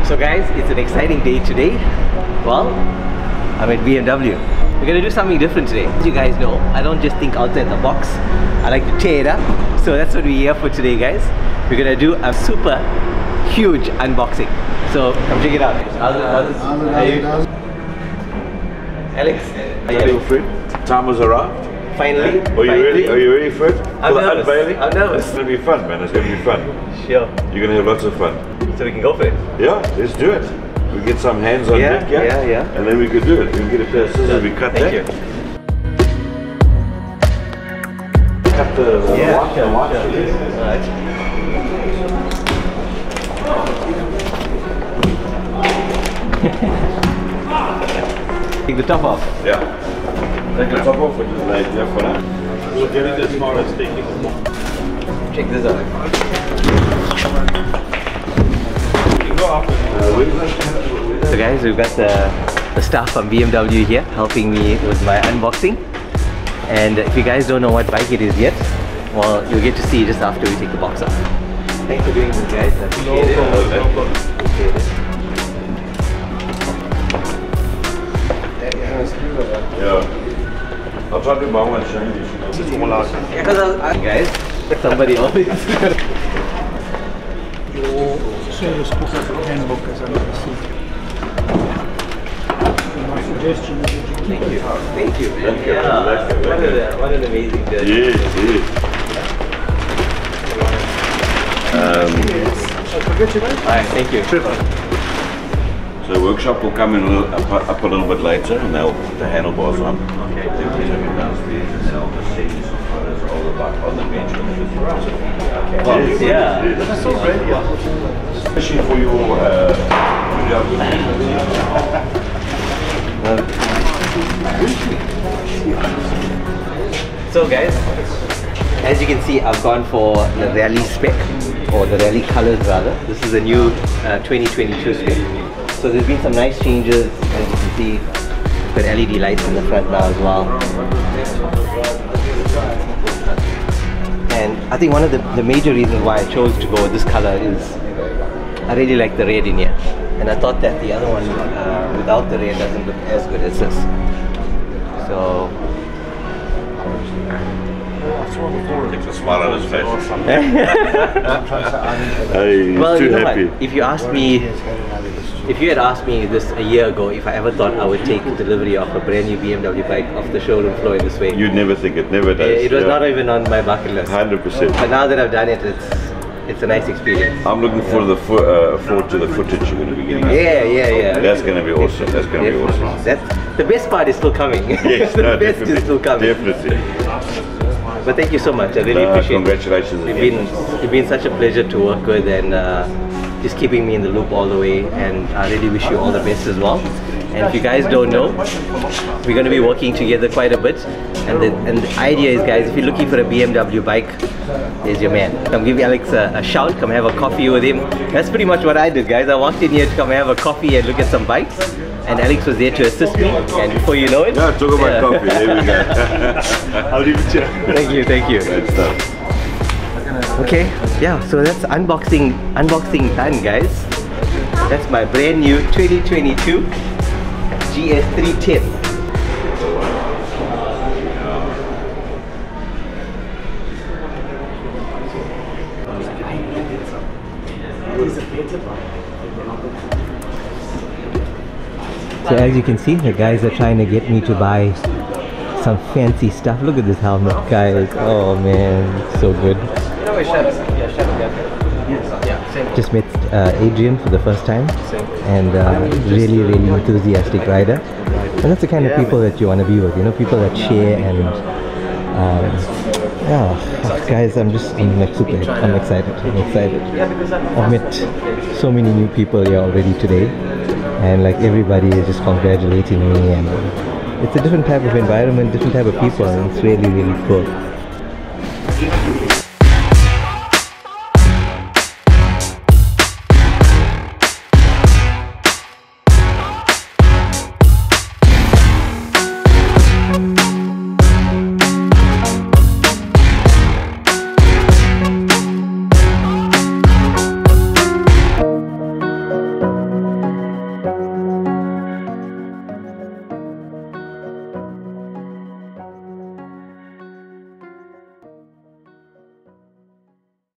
So guys, it's an exciting day today. Well, I'm at BMW. We're gonna do something different today. As you guys know, I don't just think outside the box. I like to tear it up. So that's what we're here for today, guys. We're gonna do a super huge unboxing. So come check it out. How are you? Alex, are you ready for it? Time has arrived. Finally. Are you ready? Are you ready for it? I'm nervous. I'm nervous. It's gonna be fun, man. It's gonna be fun. Sure. You're gonna have lots of fun. So we can go for it. Yeah, let's do it. We get some hands on deck, yeah. And then we could do it. We can get a pair of scissors. We cut that. Thank you. Cut the white. Alright. Take the top off. Yeah. Take the top off, which is laid there for now. We'll get it as far as taking. Check this out. So guys, we've got the staff from BMW here helping me with my unboxing. And if you guys don't know what bike it is yet, well, you'll get to see just after we take the box off. Thanks for doing this, guys. I appreciate it. No problem. Appreciate it. Yeah. I'll try to buy one shiny. Guys, somebody always. Your service book as a handbook as I never see. My suggestion is that you keep it. Thank you, man. Yeah. What an amazing day. Yes, yes. Alright, thank you. So the workshop will come in up a little bit later, and they'll put the handlebars on. Okay. On the bench. Yes, yeah. That's so great. Especially for your So guys, as you can see, I've gone for the Rallye spec, or the Rallye colors rather. This is a new 2022 spec. So there's been some nice changes, as you can see. We've got LED lights in the front now as well. And I think one of the major reasons why I chose to go with this color is I really like the red in here. And I thought that the other one without the red doesn't look as good as this. So Takes a smile on his face. Hey, well, too happy. If you had asked me this a year ago, if I ever thought I would take delivery of a brand new BMW bike off the showroom floor in this way, You'd never think it, never does. It was not even on my bucket list. 100%. But now that I've done it, it's a nice experience. I'm looking forward to the footage you're going to be getting. Yeah. That's going to be awesome. That's going to be awesome. The best part is still coming. Yes, the best is still coming. Definitely. But thank you so much. I really appreciate it. Congratulations again. It's been such a pleasure to work with, and just keeping me in the loop all the way, and I really wish you all the best as well. And if you guys don't know, we're going to be working together quite a bit, and the idea is, guys, if you're looking for a BMW bike, there's your man. Come give Alex a shout, come have a coffee with him. That's pretty much what I did, guys. I walked in here to come have a coffee and look at some bikes, and Alex was there to assist me, and before you know it... Yeah, talk about coffee, there we go. I'll leave it to you. Thank you. Great stuff. Okay, yeah, so that's unboxing done, guys. That's my brand new 2022 Gs310. So as you can see, the guys are trying to get me to buy some fancy stuff. Look at this helmet, guys. Oh man, it's so good. Just met Adrian for the first time, and really enthusiastic rider. And that's the kind of people that you want to be with, you know, people that share. And yeah, guys, I'm excited. I've met so many new people here already today, and like everybody is just congratulating me, and it's a different type of environment, different type of people, and it's really cool.